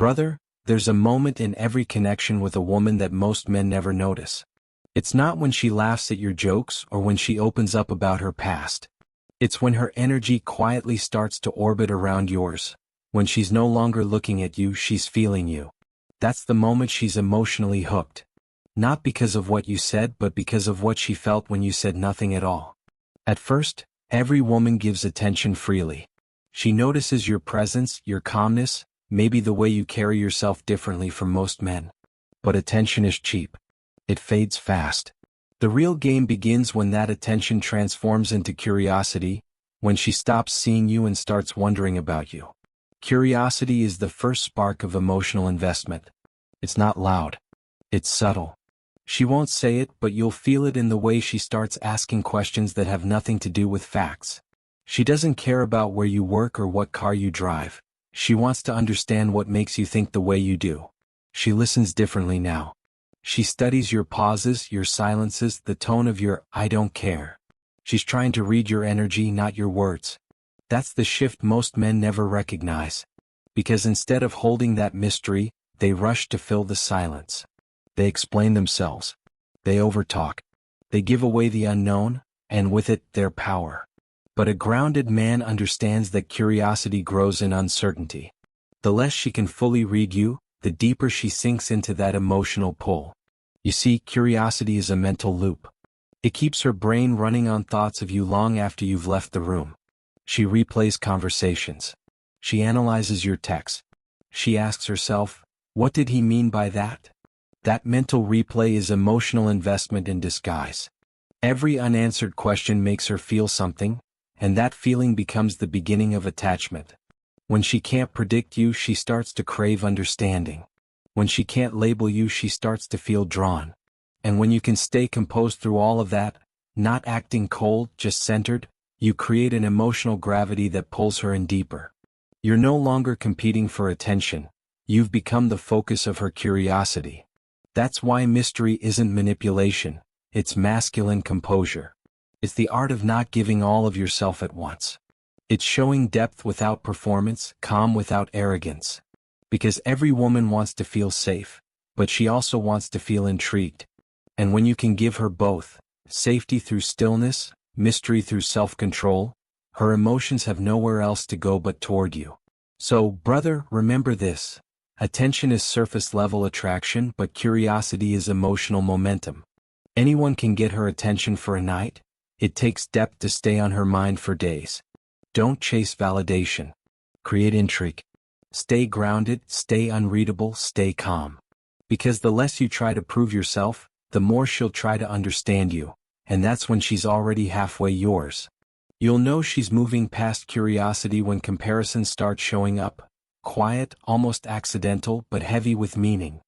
Brother, there's a moment in every connection with a woman that most men never notice. It's not when she laughs at your jokes or when she opens up about her past. It's when her energy quietly starts to orbit around yours. When she's no longer looking at you, she's feeling you. That's the moment she's emotionally hooked. Not because of what you said, but because of what she felt when you said nothing at all. At first, every woman gives attention freely. She notices your presence, your calmness, maybe the way you carry yourself differently from most men. But attention is cheap. It fades fast. The real game begins when that attention transforms into curiosity, when she stops seeing you and starts wondering about you. Curiosity is the first spark of emotional investment. It's not loud. It's subtle. She won't say it, but you'll feel it in the way she starts asking questions that have nothing to do with facts. She doesn't care about where you work or what car you drive. She wants to understand what makes you think the way you do. She listens differently now. She studies your pauses, your silences, the tone of your "I don't care." She's trying to read your energy, not your words. That's the shift most men never recognize. Because instead of holding that mystery, they rush to fill the silence. They explain themselves. They overtalk. They give away the unknown, and with it, their power. But a grounded man understands that curiosity grows in uncertainty. The less she can fully read you, the deeper she sinks into that emotional pull. You see, curiosity is a mental loop. It keeps her brain running on thoughts of you long after you've left the room. She replays conversations. She analyzes your texts. She asks herself, what did he mean by that? That mental replay is emotional investment in disguise. Every unanswered question makes her feel something, and that feeling becomes the beginning of attachment. When she can't predict you, she starts to crave understanding. When she can't label you, she starts to feel drawn. And when you can stay composed through all of that, not acting cold, just centered, you create an emotional gravity that pulls her in deeper. You're no longer competing for attention. You've become the focus of her curiosity. That's why mystery isn't manipulation, it's masculine composure. It's the art of not giving all of yourself at once. It's showing depth without performance, calm without arrogance. Because every woman wants to feel safe, but she also wants to feel intrigued. And when you can give her both, safety through stillness, mystery through self-control, her emotions have nowhere else to go but toward you. So, brother, remember this. Attention is surface-level attraction, but curiosity is emotional momentum. Anyone can get her attention for a night. It takes depth to stay on her mind for days. Don't chase validation. Create intrigue. Stay grounded, stay unreadable, stay calm. Because the less you try to prove yourself, the more she'll try to understand you, and that's when she's already halfway yours. You'll know she's moving past curiosity when comparisons start showing up. Quiet, almost accidental, but heavy with meaning.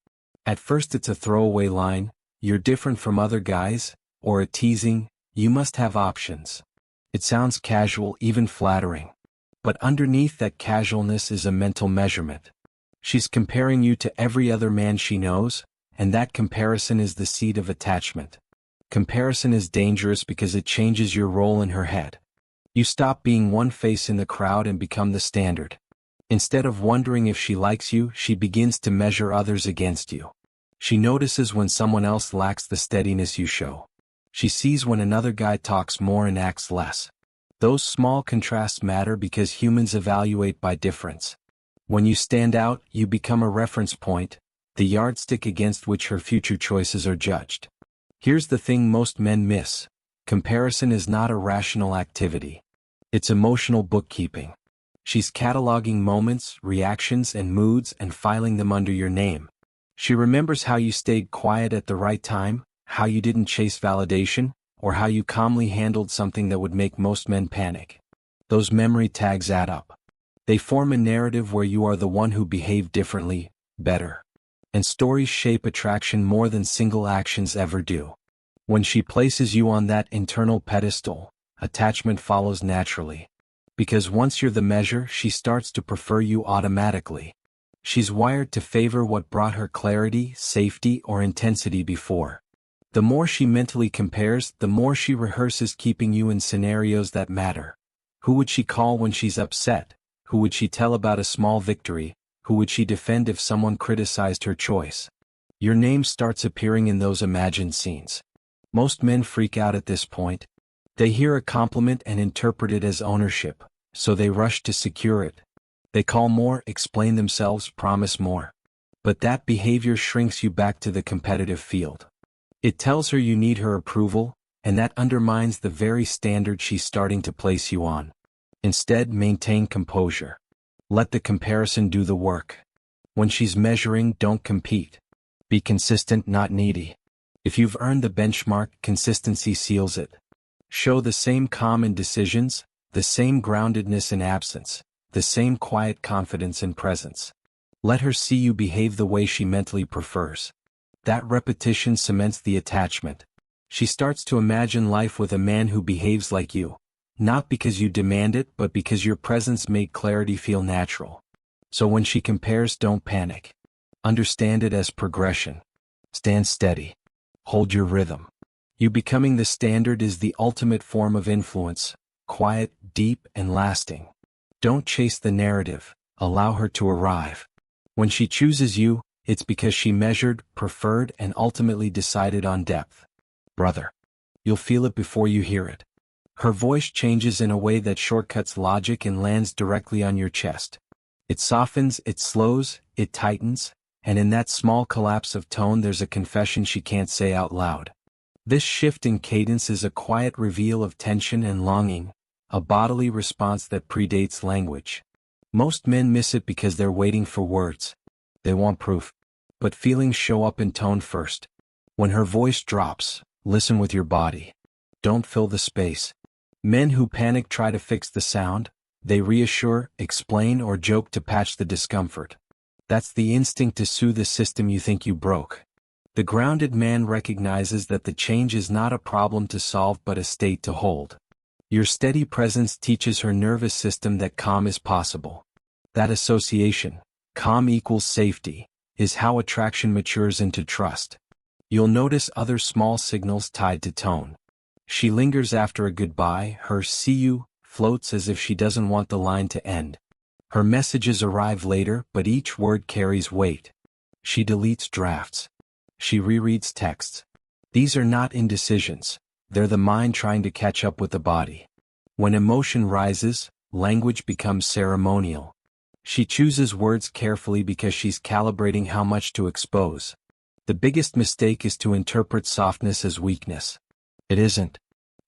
At first it's a throwaway line, "You're different from other guys," or a teasing, "You must have options." It sounds casual, even flattering. But underneath that casualness is a mental measurement. She's comparing you to every other man she knows, and that comparison is the seed of attachment. Comparison is dangerous because it changes your role in her head. You stop being one face in the crowd and become the standard. Instead of wondering if she likes you, she begins to measure others against you. She notices when someone else lacks the steadiness you show. She sees when another guy talks more and acts less. Those small contrasts matter because humans evaluate by difference. When you stand out, you become a reference point, the yardstick against which her future choices are judged. Here's the thing most men miss. Comparison is not a rational activity. It's emotional bookkeeping. She's cataloging moments, reactions, and moods and filing them under your name. She remembers how you stayed quiet at the right time, how you didn't chase validation, or how you calmly handled something that would make most men panic. Those memory tags add up. They form a narrative where you are the one who behaved differently, better. And stories shape attraction more than single actions ever do. When she places you on that internal pedestal, attachment follows naturally. Because once you're the measure, she starts to prefer you automatically. She's wired to favor what brought her clarity, safety, or intensity before. The more she mentally compares, the more she rehearses keeping you in scenarios that matter. Who would she call when she's upset? Who would she tell about a small victory? Who would she defend if someone criticized her choice? Your name starts appearing in those imagined scenes. Most men freak out at this point. They hear a compliment and interpret it as ownership, so they rush to secure it. They call more, explain themselves, promise more. But that behavior shrinks you back to the competitive field. It tells her you need her approval, and that undermines the very standard she's starting to place you on. Instead, maintain composure. Let the comparison do the work. When she's measuring, don't compete. Be consistent, not needy. If you've earned the benchmark, consistency seals it. Show the same calm in decisions, the same groundedness in absence, the same quiet confidence in presence. Let her see you behave the way she mentally prefers. That repetition cements the attachment. She starts to imagine life with a man who behaves like you, not because you demand it, but because your presence made clarity feel natural. So when she compares, don't panic. Understand it as progression. Stand steady. Hold your rhythm. You becoming the standard is the ultimate form of influence, quiet, deep, and lasting. Don't chase the narrative, allow her to arrive. When she chooses you, it's because she measured, preferred, and ultimately decided on depth. Brother. You'll feel it before you hear it. Her voice changes in a way that shortcuts logic and lands directly on your chest. It softens, it slows, it tightens, and in that small collapse of tone there's a confession she can't say out loud. This shift in cadence is a quiet reveal of tension and longing, a bodily response that predates language. Most men miss it because they're waiting for words. They want proof. But feelings show up in tone first. When her voice drops, listen with your body. Don't fill the space. Men who panic try to fix the sound. They reassure, explain, or joke to patch the discomfort. That's the instinct to soothe the system you think you broke. The grounded man recognizes that the change is not a problem to solve but a state to hold. Your steady presence teaches her nervous system that calm is possible. That association, calm equals safety, is how attraction matures into trust. You'll notice other small signals tied to tone. She lingers after a goodbye, her "see you" floats as if she doesn't want the line to end. Her messages arrive later, but each word carries weight. She deletes drafts. She rereads texts. These are not indecisions, they're the mind trying to catch up with the body. When emotion rises, language becomes ceremonial. She chooses words carefully because she's calibrating how much to expose. The biggest mistake is to interpret softness as weakness. It isn't.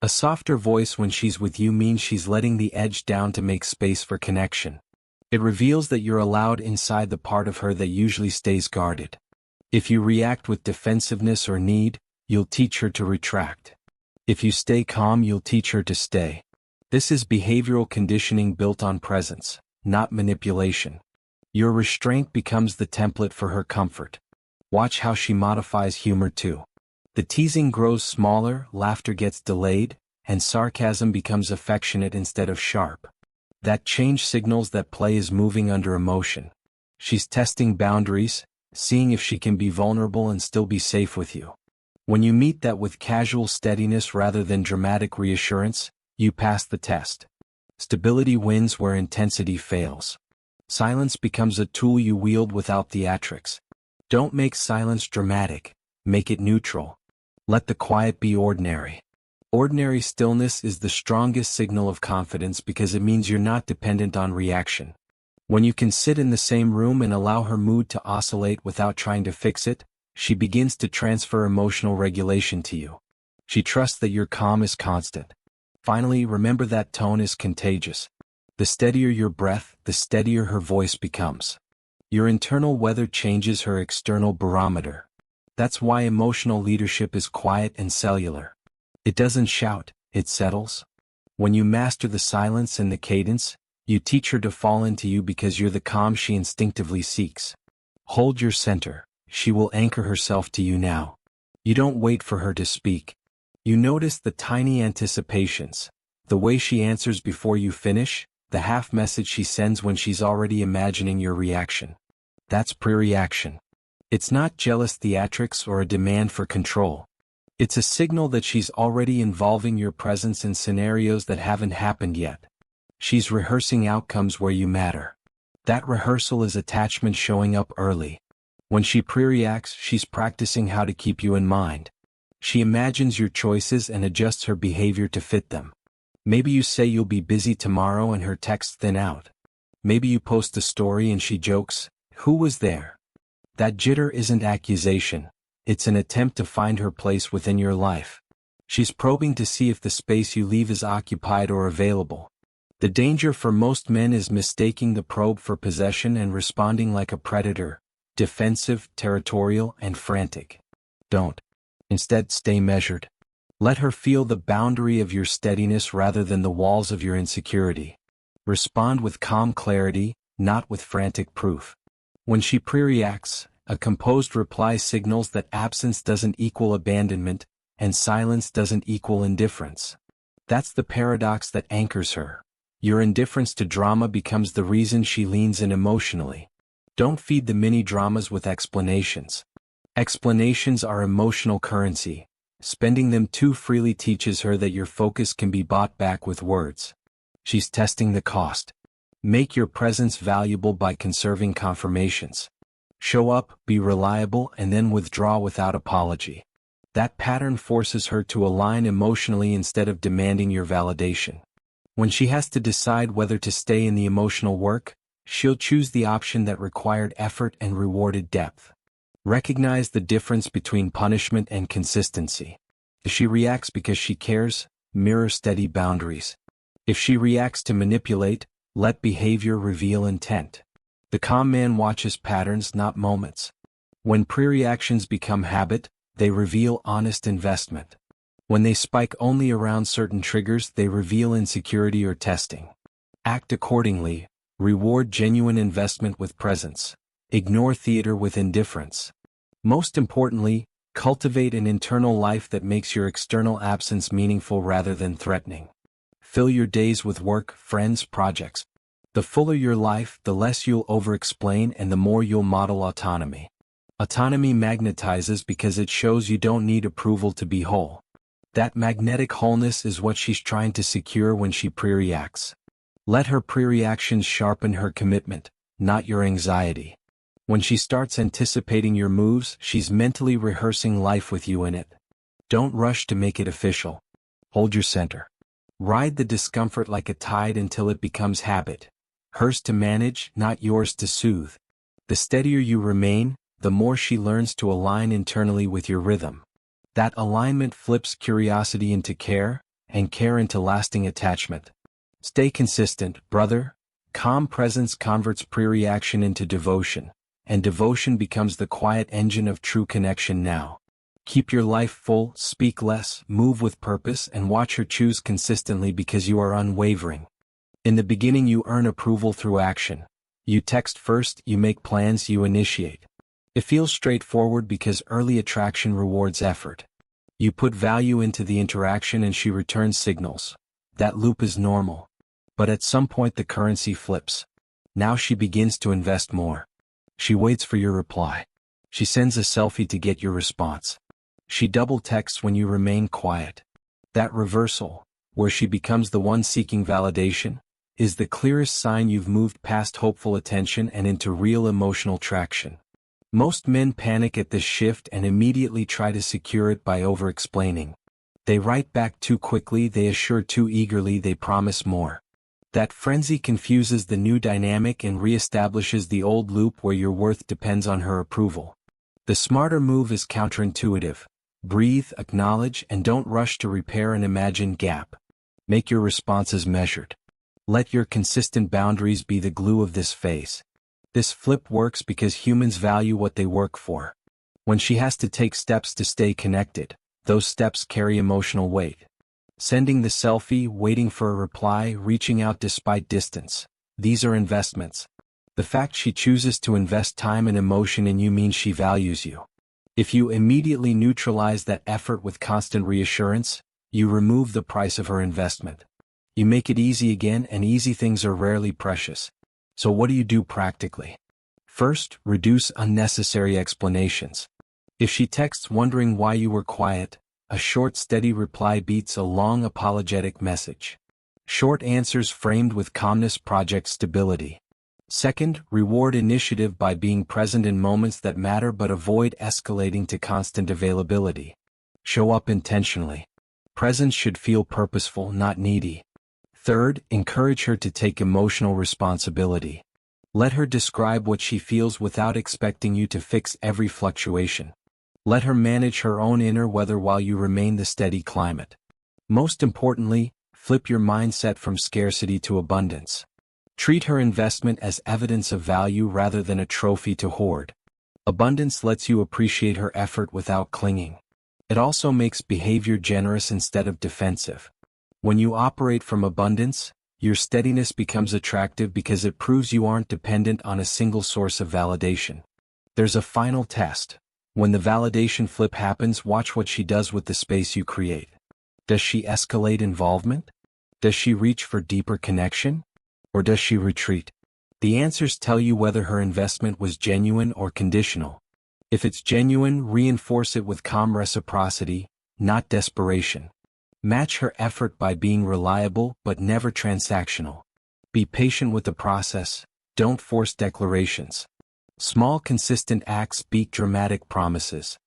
A softer voice when she's with you means she's letting the edge down to make space for connection. It reveals that you're allowed inside the part of her that usually stays guarded. If you react with defensiveness or need, you'll teach her to retract. If you stay calm, you'll teach her to stay. This is behavioral conditioning built on presence, not manipulation. Your restraint becomes the template for her comfort. Watch how she modifies humor too. The teasing grows smaller, laughter gets delayed, and sarcasm becomes affectionate instead of sharp. That change signals that play is moving under emotion. She's testing boundaries, seeing if she can be vulnerable and still be safe with you. When you meet that with casual steadiness rather than dramatic reassurance, you pass the test. Stability wins where intensity fails. Silence becomes a tool you wield without theatrics. Don't make silence dramatic, make it neutral. Let the quiet be ordinary. Ordinary stillness is the strongest signal of confidence because it means you're not dependent on reaction. When you can sit in the same room and allow her mood to oscillate without trying to fix it, she begins to transfer emotional regulation to you. She trusts that your calm is constant. Finally, remember that tone is contagious. The steadier your breath, the steadier her voice becomes. Your internal weather changes her external barometer. That's why emotional leadership is quiet and cellular. It doesn't shout, it settles. When you master the silence and the cadence, you teach her to fall into you because you're the calm she instinctively seeks. Hold your center, she will anchor herself to you now. You don't wait for her to speak. You notice the tiny anticipations, the way she answers before you finish, the half message she sends when she's already imagining your reaction. That's pre-reaction. It's not jealous theatrics or a demand for control. It's a signal that she's already involving your presence in scenarios that haven't happened yet. She's rehearsing outcomes where you matter. That rehearsal is attachment showing up early. When she pre-reacts, she's practicing how to keep you in mind. She imagines your choices and adjusts her behavior to fit them. Maybe you say you'll be busy tomorrow and her texts thin out. Maybe you post a story and she jokes, "Who was there?" That jitter isn't accusation. It's an attempt to find her place within your life. She's probing to see if the space you leave is occupied or available. The danger for most men is mistaking the probe for possession and responding like a predator, defensive, territorial, and frantic. Don't. Instead, stay measured. Let her feel the boundary of your steadiness rather than the walls of your insecurity. Respond with calm clarity, not with frantic proof. When she pre-reacts, a composed reply signals that absence doesn't equal abandonment, and silence doesn't equal indifference. That's the paradox that anchors her. Your indifference to drama becomes the reason she leans in emotionally. Don't feed the mini-dramas with explanations. Explanations are emotional currency. Spending them too freely teaches her that your focus can be bought back with words. She's testing the cost. Make your presence valuable by conserving confirmations. Show up, be reliable, and then withdraw without apology. That pattern forces her to align emotionally instead of demanding your validation. When she has to decide whether to stay in the emotional work, she'll choose the option that required effort and rewarded depth. Recognize the difference between punishment and consistency. If she reacts because she cares, mirror steady boundaries. If she reacts to manipulate, let behavior reveal intent. The calm man watches patterns, not moments. When pre-reactions become habit, they reveal honest investment. When they spike only around certain triggers, they reveal insecurity or testing. Act accordingly. Reward genuine investment with presence. Ignore theater with indifference. Most importantly, cultivate an internal life that makes your external absence meaningful rather than threatening. Fill your days with work, friends, projects. The fuller your life, the less you'll over-explain and the more you'll model autonomy. Autonomy magnetizes because it shows you don't need approval to be whole. That magnetic wholeness is what she's trying to secure when she pre-reacts. Let her pre-reactions sharpen her commitment, not your anxiety. When she starts anticipating your moves, she's mentally rehearsing life with you in it. Don't rush to make it official. Hold your center. Ride the discomfort like a tide until it becomes habit. Hers to manage, not yours to soothe. The steadier you remain, the more she learns to align internally with your rhythm. That alignment flips curiosity into care, and care into lasting attachment. Stay consistent, brother. Calm presence converts pre-reaction into devotion, and devotion becomes the quiet engine of true connection now. Keep your life full, speak less, move with purpose, and watch her choose consistently because you are unwavering. In the beginning you earn approval through action. You text first, you make plans, you initiate. It feels straightforward because early attraction rewards effort. You put value into the interaction and she returns signals. That loop is normal. But at some point the currency flips. Now she begins to invest more. She waits for your reply. She sends a selfie to get your response. She double texts when you remain quiet. That reversal, where she becomes the one seeking validation, is the clearest sign you've moved past hopeful attention and into real emotional traction. Most men panic at this shift and immediately try to secure it by over-explaining. They write back too quickly, they assure too eagerly, they promise more. That frenzy confuses the new dynamic and reestablishes the old loop where your worth depends on her approval. The smarter move is counterintuitive. Breathe, acknowledge, and don't rush to repair an imagined gap. Make your responses measured. Let your consistent boundaries be the glue of this phase. This flip works because humans value what they work for. When she has to take steps to stay connected, those steps carry emotional weight. Sending the selfie, waiting for a reply, reaching out despite distance. These are investments. The fact she chooses to invest time and emotion in you means she values you. If you immediately neutralize that effort with constant reassurance, you remove the price of her investment. You make it easy again, and easy things are rarely precious. So what do you do practically? First, reduce unnecessary explanations. If she texts wondering why you were quiet, a short steady reply beats a long apologetic message. Short answers framed with calmness project stability. Second, reward initiative by being present in moments that matter but avoid escalating to constant availability. Show up intentionally. Presence should feel purposeful, not needy. Third, encourage her to take emotional responsibility. Let her describe what she feels without expecting you to fix every fluctuation. Let her manage her own inner weather while you remain the steady climate. Most importantly, flip your mindset from scarcity to abundance. Treat her investment as evidence of value rather than a trophy to hoard. Abundance lets you appreciate her effort without clinging. It also makes behavior generous instead of defensive. When you operate from abundance, your steadiness becomes attractive because it proves you aren't dependent on a single source of validation. There's a final test. When the validation flip happens, watch what she does with the space you create. Does she escalate involvement? Does she reach for deeper connection? Or does she retreat? The answers tell you whether her investment was genuine or conditional. If it's genuine, reinforce it with calm reciprocity, not desperation. Match her effort by being reliable but never transactional. Be patient with the process, don't force declarations. Small consistent acts beat dramatic promises.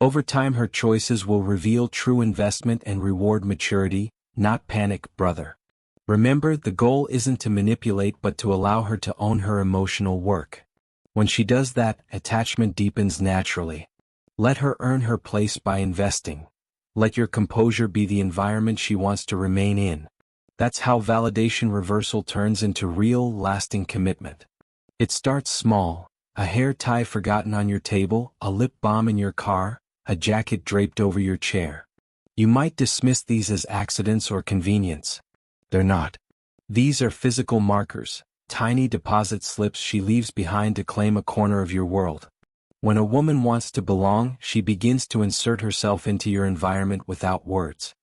Over time her choices will reveal true investment and reward maturity, not panic, brother. Remember, the goal isn't to manipulate but to allow her to own her emotional work. When she does that, attachment deepens naturally. Let her earn her place by investing. Let your composure be the environment she wants to remain in. That's how validation reversal turns into real, lasting commitment. It starts small: a hair tie forgotten on your table, a lip balm in your car, a jacket draped over your chair. You might dismiss these as accidents or convenience. They're not. These are physical markers, tiny deposit slips she leaves behind to claim a corner of your world. When a woman wants to belong, she begins to insert herself into your environment without words.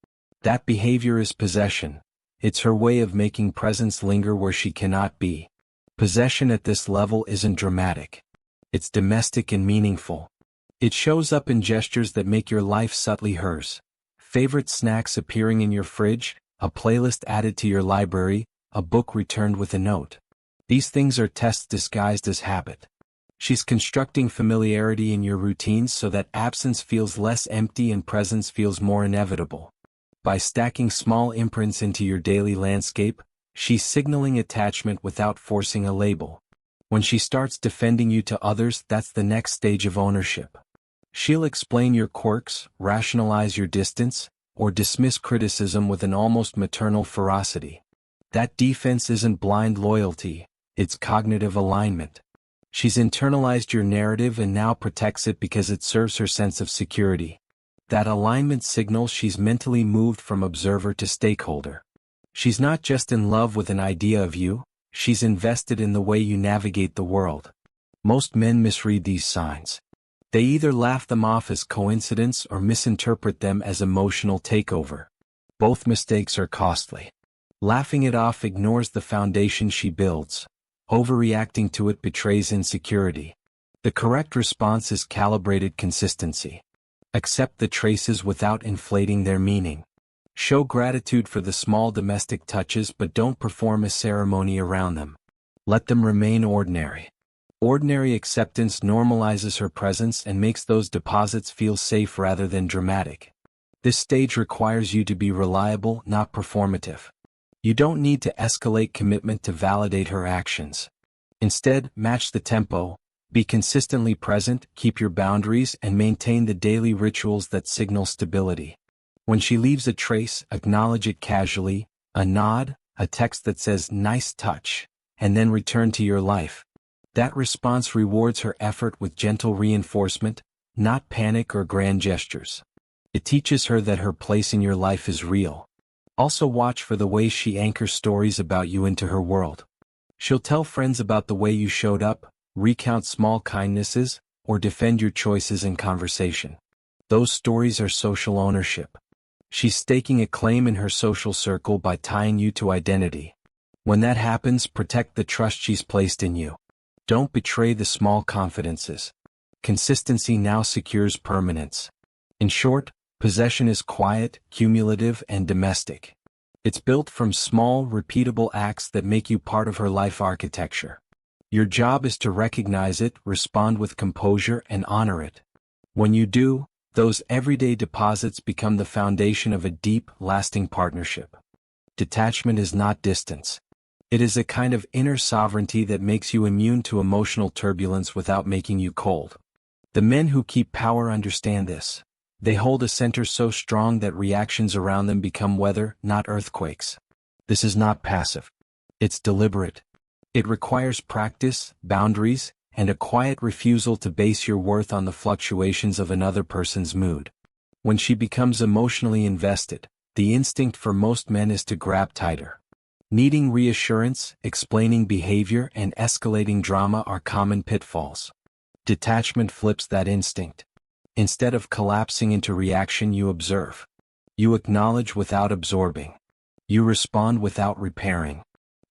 That behavior is possession. It's her way of making presence linger where she cannot be. Possession at this level isn't dramatic. It's domestic and meaningful. It shows up in gestures that make your life subtly hers. Favorite snacks appearing in your fridge, a playlist added to your library, a book returned with a note. These things are tests disguised as habit. She's constructing familiarity in your routines so that absence feels less empty and presence feels more inevitable. By stacking small imprints into your daily landscape, she's signaling attachment without forcing a label. When she starts defending you to others, that's the next stage of ownership. She'll explain your quirks, rationalize your distance, or dismiss criticism with an almost maternal ferocity. That defense isn't blind loyalty, it's cognitive alignment. She's internalized your narrative and now protects it because it serves her sense of security. That alignment signals she's mentally moved from observer to stakeholder. She's not just in love with an idea of you, she's invested in the way you navigate the world. Most men misread these signs. They either laugh them off as coincidence or misinterpret them as emotional takeover. Both mistakes are costly. Laughing it off ignores the foundation she builds. Overreacting to it betrays insecurity. The correct response is calibrated consistency. Accept the traces without inflating their meaning. Show gratitude for the small domestic touches but don't perform a ceremony around them. Let them remain ordinary. Ordinary acceptance normalizes her presence and makes those deposits feel safe rather than dramatic. This stage requires you to be reliable, not performative. You don't need to escalate commitment to validate her actions. Instead, match the tempo, be consistently present, keep your boundaries, and maintain the daily rituals that signal stability. When she leaves a trace, acknowledge it casually, a nod, a text that says "nice touch," and then return to your life. That response rewards her effort with gentle reinforcement, not panic or grand gestures. It teaches her that her place in your life is real. Also watch for the way she anchors stories about you into her world. She'll tell friends about the way you showed up, recount small kindnesses, or defend your choices in conversation. Those stories are social ownership. She's staking a claim in her social circle by tying you to identity. When that happens, protect the trust she's placed in you. Don't betray the small confidences. Consistency now secures permanence. In short, possession is quiet, cumulative, and domestic. It's built from small, repeatable acts that make you part of her life architecture. Your job is to recognize it, respond with composure, and honor it. When you do, those everyday deposits become the foundation of a deep, lasting partnership. Detachment is not distance. It is a kind of inner sovereignty that makes you immune to emotional turbulence without making you cold. The men who keep power understand this. They hold a center so strong that reactions around them become weather, not earthquakes. This is not passive. It's deliberate. It requires practice, boundaries, and a quiet refusal to base your worth on the fluctuations of another person's mood. When she becomes emotionally invested, the instinct for most men is to grab tighter. Needing reassurance, explaining behavior, and escalating drama are common pitfalls. Detachment flips that instinct. Instead of collapsing into reaction, you observe. You acknowledge without absorbing. You respond without repairing.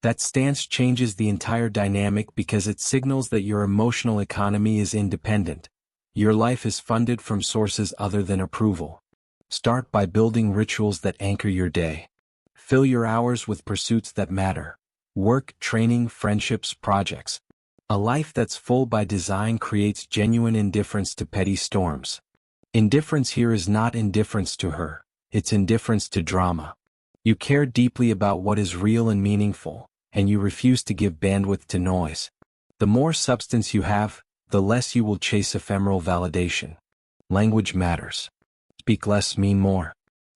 That stance changes the entire dynamic because it signals that your emotional economy is independent. Your life is funded from sources other than approval. Start by building rituals that anchor your day. Fill your hours with pursuits that matter. Work, training, friendships, projects. A life that's full by design creates genuine indifference to petty storms. Indifference here is not indifference to her, it's indifference to drama. You care deeply about what is real and meaningful, and you refuse to give bandwidth to noise. The more substance you have, the less you will chase ephemeral validation. Language matters. Speak less, mean more.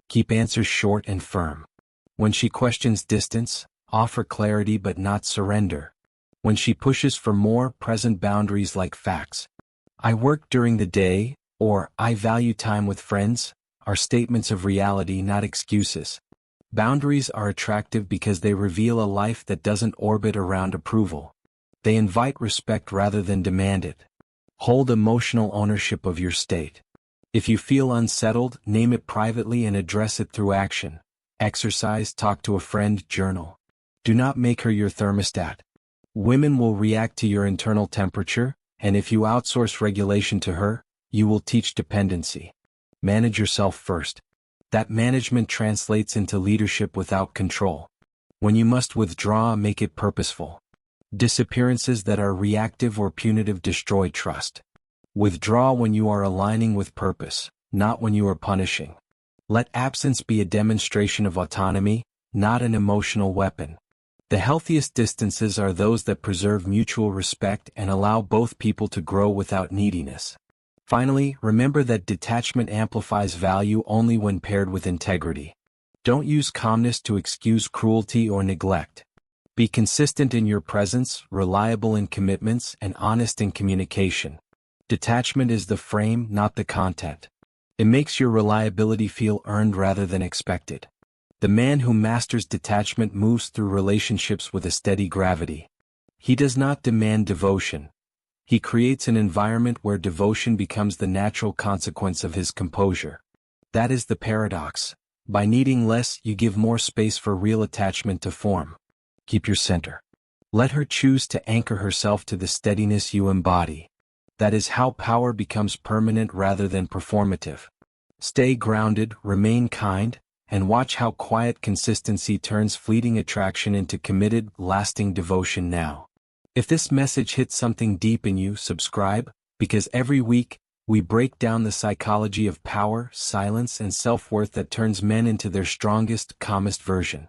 Keep answers short and firm. When she questions distance, offer clarity but not surrender. When she pushes for more, present boundaries like facts. I work during the day, or I value time with friends, are statements of reality, not excuses. Boundaries are attractive because they reveal a life that doesn't orbit around approval. They invite respect rather than demand it. Hold emotional ownership of your state. If you feel unsettled, name it privately and address it through action. Exercise, talk to a friend, journal. Do not make her your thermostat. Women will react to your internal temperature, and if you outsource regulation to her, you will teach dependency. Manage yourself first. That management translates into leadership without control. When you must withdraw, make it purposeful. Disappearances that are reactive or punitive destroy trust. Withdraw when you are aligning with purpose, not when you are punishing. Let absence be a demonstration of autonomy, not an emotional weapon. The healthiest distances are those that preserve mutual respect and allow both people to grow without neediness. Finally, remember that detachment amplifies value only when paired with integrity. Don't use calmness to excuse cruelty or neglect. Be consistent in your presence, reliable in commitments, and honest in communication. Detachment is the frame, not the content. It makes your reliability feel earned rather than expected. The man who masters detachment moves through relationships with a steady gravity. He does not demand devotion. He creates an environment where devotion becomes the natural consequence of his composure. That is the paradox. By needing less, you give more space for real attachment to form. Keep your center. Let her choose to anchor herself to the steadiness you embody. That is how power becomes permanent rather than performative. Stay grounded, remain kind, and watch how quiet consistency turns fleeting attraction into committed, lasting devotion now. If this message hits something deep in you, subscribe, because every week, we break down the psychology of power, silence, and self-worth that turns men into their strongest, calmest version.